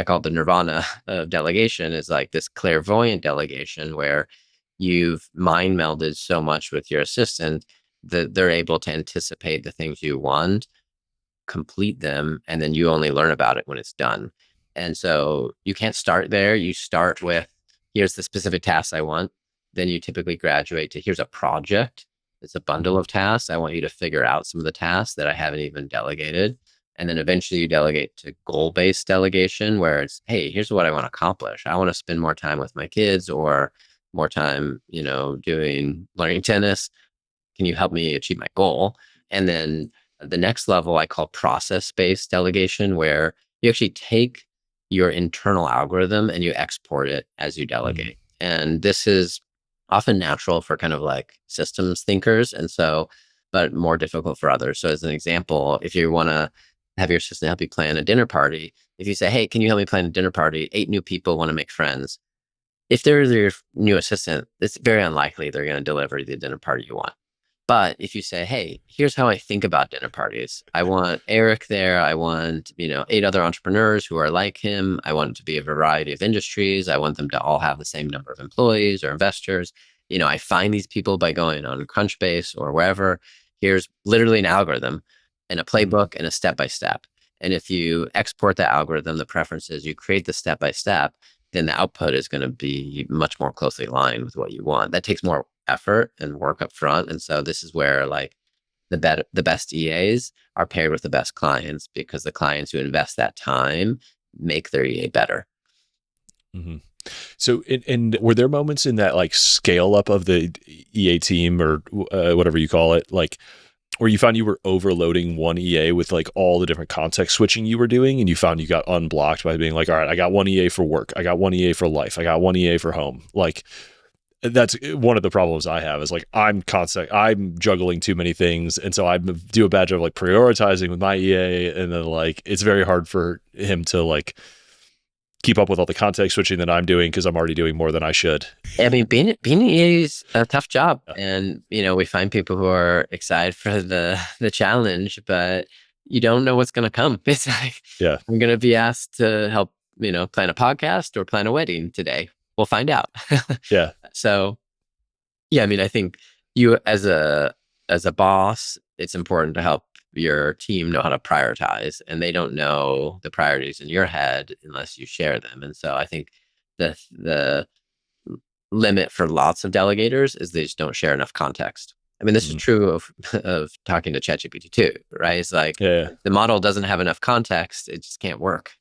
call it the nirvana of delegation, is like this clairvoyant delegation where you've mind melded so much with your assistant that they're able to anticipate the things you want, complete them, and then you only learn about it when it's done. And so you can't start there. You start with, here's the specific tasks I want. Then you typically graduate to, here's a project. It's a bundle of tasks. I want you to figure out some of the tasks that I haven't even delegated. And then eventually you delegate to goal-based delegation, where it's, hey, here's what I want to accomplish. I want to spend more time with my kids, or more time, learning tennis. Can you help me achieve my goal? And then the next level I call process-based delegation, where you actually take your internal algorithm and you export it as you delegate. And this is often natural for kind of like systems thinkers. And so, but more difficult for others. So as an example, if you want to have your assistant help you plan a dinner party, if you say, hey, can you help me plan a dinner party? 8 new people want to make friends. If they're your new assistant, it's very unlikely they're going to deliver the dinner party you want. But if you say, hey, here's how I think about dinner parties. I want Eric there. I want, 8 other entrepreneurs who are like him. I want it to be a variety of industries. I want them to all have the same number of employees or investors. I find these people by going on Crunchbase or wherever. Here's literally an algorithm and a playbook and a step-by-step. And if you export the algorithm, the preferences, you create the step-by-step, then the output is going to be much more closely aligned with what you want. That takes more effort and work up front. And so this is where like the best EAs are paired with the best clients, because the clients who invest that time make their EA better. Mm-hmm. So, and were there moments in that like scale up of the EA team or whatever you call it, like where you found you were overloading one EA with like all the different context switching you were doing, and you found you got unblocked by being like, all right, I got one EA for work, I got one EA for life, I got one EA for home. Like that's one of the problems I have is like I'm juggling too many things, and so I do a bad job of like prioritizing with my EA, and then like it's very hard for him to like keep up with all the context switching that I'm doing because I'm already doing more than I should. I mean, being an EA is a tough job, and we find people who are excited for the challenge, but you don't know what's going to come. It's like, Yeah, I'm going to be asked to help, plan a podcast or plan a wedding today. We'll find out. yeah. So, yeah, I mean, I think you as a boss, it's important to help your team know how to prioritize, and they don't know the priorities in your head unless you share them. And so I think the limit for lots of delegators is they just don't share enough context. I mean, this is true of talking to ChatGPT too, right? It's like the model doesn't have enough context, it just can't work.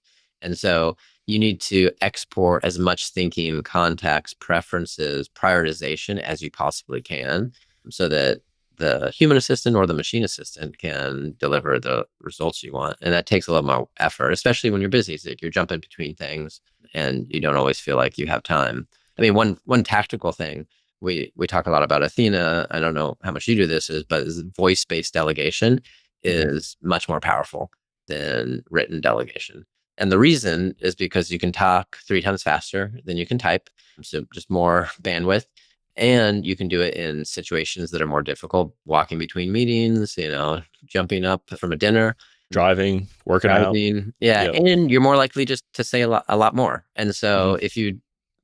And so you need to export as much thinking, context, preferences, prioritization as you possibly can, so that the human assistant or the machine assistant can deliver the results you want. And that takes a lot more effort, especially when you're busy. So you're jumping between things and you don't always feel like you have time. I mean, one tactical thing, we talk a lot about Athena. I don't know how much you do this is, but voice-based delegation is much more powerful than written delegation. And the reason is because you can talk 3 times faster than you can type, so just more bandwidth. And you can do it in situations that are more difficult, walking between meetings, jumping up from a dinner, driving, working out. Yeah. Yep. And you're more likely just to say a lot more. And so if you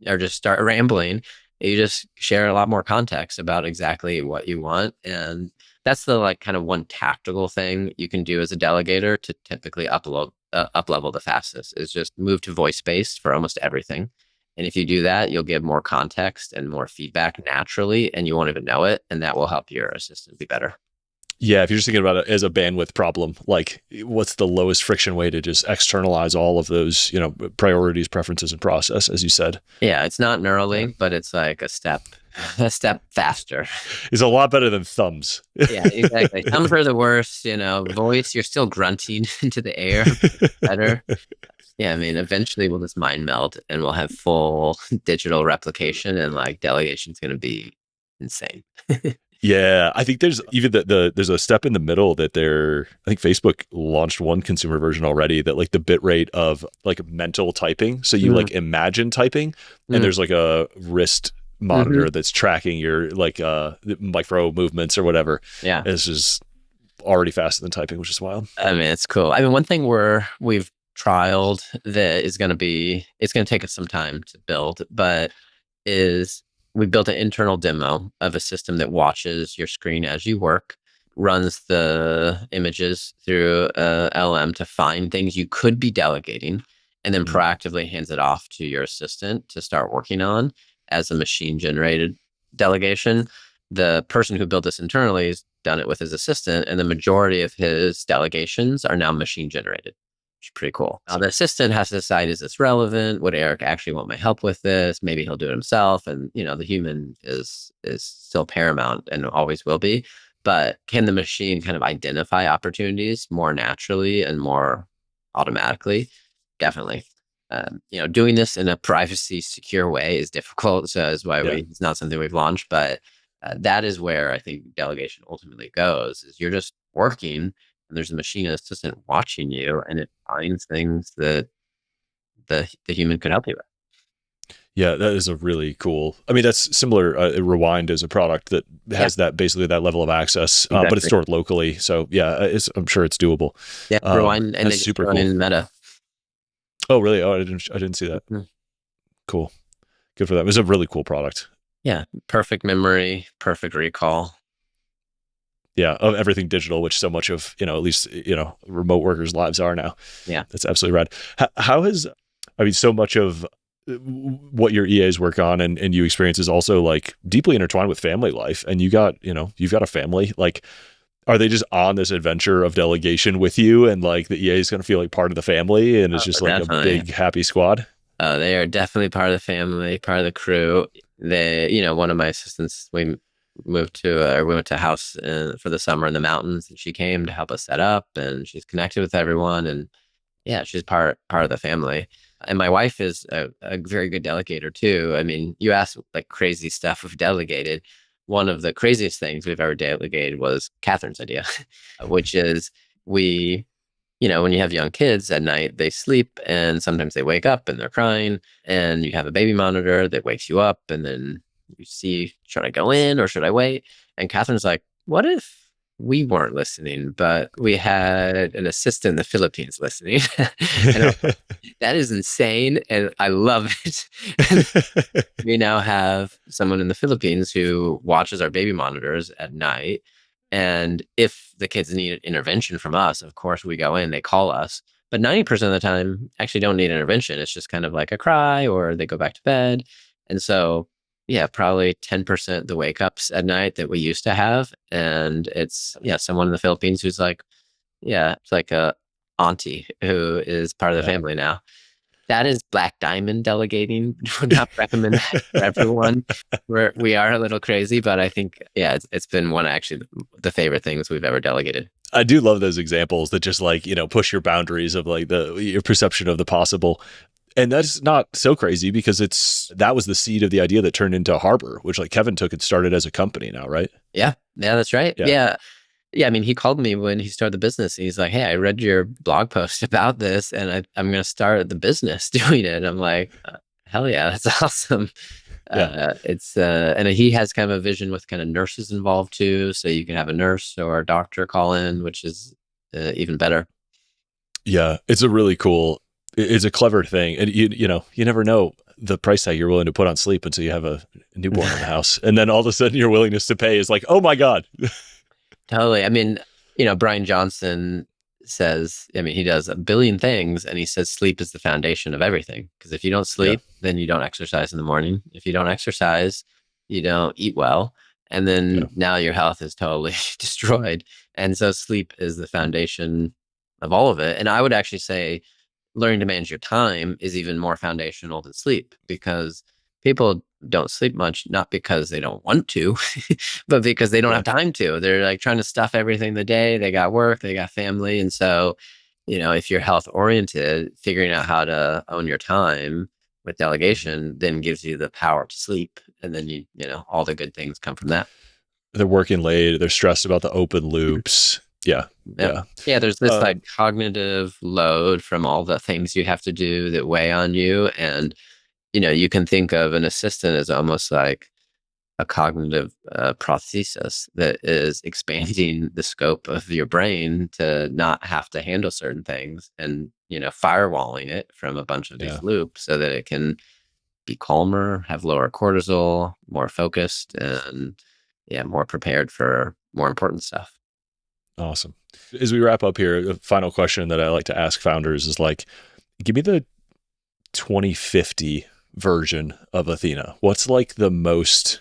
or just start rambling, you just share a lot more context about exactly what you want. And that's the like kind of one tactical thing you can do as a delegator to typically up level the fastest, is just move to voice based for almost everything. And if you do that, you'll give more context and more feedback naturally, and you won't even know it. And that will help your assistant be better. Yeah, if you're just thinking about it as a bandwidth problem, like what's the lowest friction way to just externalize all of those, priorities, preferences, and process, as you said. Yeah, it's not Neuralink, but it's like a step faster. It's a lot better than thumbs. Yeah, exactly. Thumbs are the worst, voice, you're still grunting into the air. Better. Yeah, I mean, eventually we'll just mind meld and we'll have full digital replication, and like delegation's going to be insane. Yeah, I think there's even there's a step in the middle that I think Facebook launched one consumer version already that like the bit rate of like mental typing. So you like imagine typing, and there's like a wrist monitor that's tracking your like micro movements or whatever. Yeah. It's just already faster than typing, which is wild. I mean, it's cool. I mean, one thing we've trialed that is going to take us some time to build, but is we built an internal demo of a system that watches your screen as you work, runs the images through LM to find things you could be delegating, and then proactively hands it off to your assistant to start working on as a machine generated delegation. The person who built this internally has done it with his assistant, and the majority of his delegations are now machine generated, which is pretty cool. Now, the assistant has to decide, is this relevant? Would Eric actually want my help with this? Maybe he'll do it himself. And, the human is still paramount and always will be. But can the machine kind of identify opportunities more naturally and more automatically? Definitely. doing this in a privacy secure way is difficult. So that's why Yeah. it's not something we've launched, but that is where I think delegation ultimately goes is you're just working and there's a machine assistant watching you and it finds things that the human could help you with. Yeah, that is a really cool. I mean, that's similar. Rewind is a product that Yeah, has that basically that level of access, but it's exactly. stored locally. So yeah, I'm sure it's doable. Yeah, Rewind, and That's they just super joined cool. in Meta. Oh, really? Oh, I didn't see that. Mhm. Cool. Good for them. It's a really cool product. Yeah, perfect memory, perfect recall. Yeah, of everything digital, which so much of at least remote workers' lives are now. Yeah. That's absolutely rad. How has, I mean, so much of what your EAs work on and you experience is also like deeply intertwined with family life. And you've got a family. Like, are they just on this adventure of delegation with you? And like the EA is going to feel like part of the family and it's just like a Definitely. big happy squad? They are definitely part of the family, part of the crew. One of my assistants, we went to a house for the summer in the mountains, and she came to help us set up, and she's connected with everyone, and yeah, she's part of the family. And my wife is a very good delegator too. I mean, you asked like crazy stuff we've delegated. One of the craziest things we've ever delegated was Catherine's idea, which is we when you have young kids at night, they sleep and sometimes they wake up and they're crying, and you have a baby monitor that wakes you up, and then you see, should I go in or should I wait? And Catherine's like, what if we weren't listening, but we had an assistant in the Philippines listening? And I was like, that is insane. And I love it. And we now have someone in the Philippines who watches our baby monitors at night. And if the kids need intervention from us, of course, we go in, they call us. But 90% of the time, actually don't need intervention. It's just kind of like a cry or they go back to bed. And so, yeah, probably 10% the wake ups at night that we used to have. And it's, yeah, someone in the Philippines who's like, yeah, it's like a auntie who is part of the Yeah. family now. That is black diamond delegating. Would not recommend that for everyone. We are a little crazy, but I think it's been one of actually the favorite things we've ever delegated. I do love those examples that just like, push your boundaries of like your perception of the possible. And that's not so crazy because that was the seed of the idea that turned into Harbor, which like Kevin took and started as a company now, right? Yeah, that's right. Yeah. Yeah. Yeah, I mean, he called me when he started the business. He's like, "Hey, I read your blog post about this, and I'm going to start the business doing it." I'm like, "Hell yeah, that's awesome!" Yeah. And he has kind of a vision with kind of nurses involved too, so you can have a nurse or a doctor call in, which is even better. Yeah. It's a really cool, it's a clever thing. And you never know the price tag you're willing to put on sleep until you have a newborn in the house. And then all of a sudden your willingness to pay is like, oh my God. Totally. I mean, Brian Johnson says, I mean, he does a billion things and he says sleep is the foundation of everything. Because if you don't Yeah. sleep, then you don't exercise in the morning. If you don't exercise, you don't eat well. And Yeah. then now your health is totally destroyed. And so sleep is the foundation of all of it. And I would actually say learning to manage your time is even more foundational than sleep because people don't sleep much, not because they don't want to, but because they don't Yeah. have time to. They're like trying to stuff everything the day. They got work, they got family. And so, if you're health oriented, figuring out how to own your time with delegation then gives you the power to sleep. And then all the good things come from that. They're working late. They're stressed about the open loops. Yeah. Yep. Yeah. Yeah, there's this Uh, like cognitive load from all the things you have to do that weigh on you. And you can think of an assistant as almost like a cognitive prosthesis that is expanding the scope of your brain to not have to handle certain things and, firewalling it from a bunch of yeah. these loops so that it can be calmer, have lower cortisol, more focused, and yeah, more prepared for more important stuff. Awesome. As we wrap up here, the final question that I like to ask founders is like, give me the 2050 version of Athena. What's like the most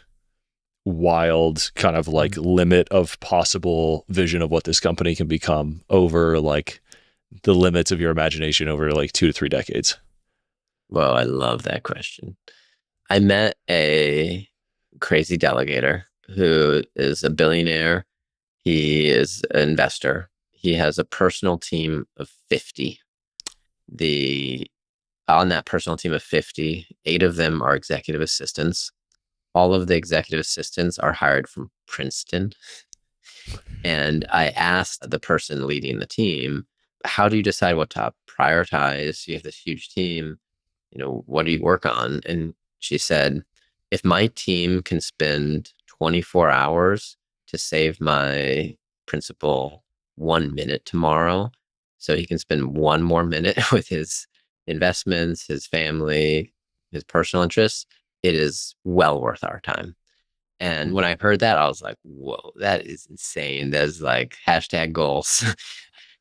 wild kind of like limit of possible vision of what this company can become over like the limits of your imagination over like 2 to 3 decades? Well, I love that question. I met a crazy delegator who is a billionaire. He is an investor. He has a personal team of 50. The on that personal team of 50, 8 of them are executive assistants. All of the executive assistants are hired from Princeton. And I asked the person leading the team, how do you decide what to prioritize? You have this huge team, what do you work on? And she said, if my team can spend 24 hours to save my principal 1 minute tomorrow, so he can spend one more minute with his investments, his family, his personal interests, it is well worth our time. And when I heard that, I was like, whoa, that is insane. That's like hashtag goals.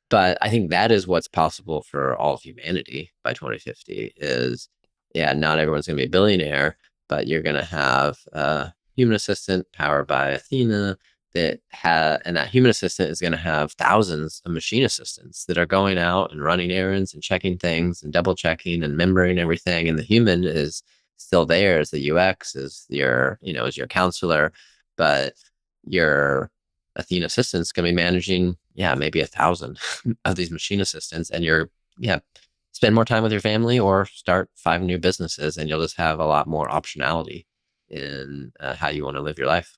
But I think that is what's possible for all of humanity by 2050 is, yeah, not everyone's going to be a billionaire, but you're going to have a human assistant powered by Athena and that human assistant is going to have thousands of machine assistants that are going out and running errands and checking things and double checking and remembering everything. And the human is still there as the UX, as as your counselor, but your Athena assistant's going to be managing, maybe 1,000 of these machine assistants, and spend more time with your family or start 5 new businesses, and you'll just have a lot more optionality in how you want to live your life.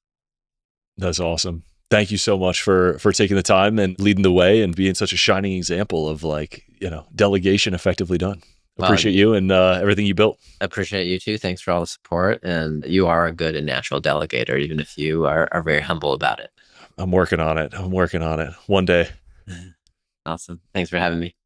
That's awesome. Thank you so much for taking the time and leading the way and being such a shining example of delegation effectively done. Appreciate you and everything you built. Appreciate you too. Thanks for all the support. And you are a good and natural delegator, even if you are very humble about it. I'm working on it. One day. Awesome. Thanks for having me.